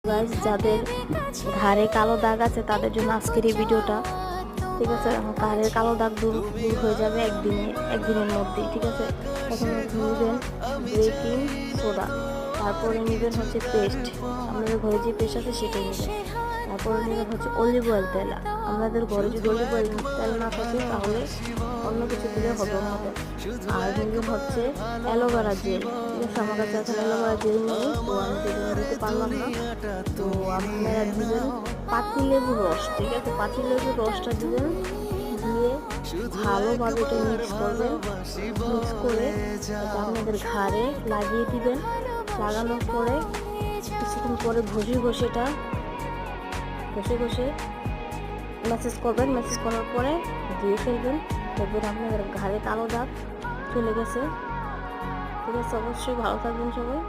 Guys, যাদের ঘাড়ে কালো দাগ আছে তাদের জন্য আজকের এই ভিডিওটা। ঠিক আছে, ঘাড়ের কালো দাগ দূর হয়ে যাবে একদিনের মধ্যেই। ঠিক আছে, প্রথমে নেবেন বেকিং সোডা, তারপরে নেবেন হচ্ছে পেস্ট, আপনাদের ঘরে যে পেস্ট আছে সেটাই নেবেন। তারপরে নেবেন হচ্ছে অলিভ অয়েল তেল। আপনাদের ঘরে যদি অলিভ অয়েল তেল না থাকে তাহলে অন্য কিছু দিলে হবে আমাদের। আর নেবেন হচ্ছে অ্যালোভেরা জেল। ঠিক আছে, আমার কাছে এখন অ্যালোভেরা জেল নেই, তো আমি সেজন্য দিতে পারলাম না। তো আপনারা দিবেন পাতিলেবুর রস। ঠিক আছে, পাতিলেবুর রসটা দিবেন, দিয়ে ভালোভাবে এটা মিক্স করবেন। মিক্স করে এটা আপনাদের ঘাড়ে লাগিয়ে দিবেন। লাগানোর পরে কিছুক্ষণ পরে ঘষে এটা ঘষে ম্যাসেজ করবেন। ম্যাসেজ করার পরে ধুয়ে ফেলবেন। দেখবেন আপনাদের ঘাড়ে কালো দাগ চলে গেছে। ঠিক আছে, অবশ্যই ভালো থাকবেন সবাই।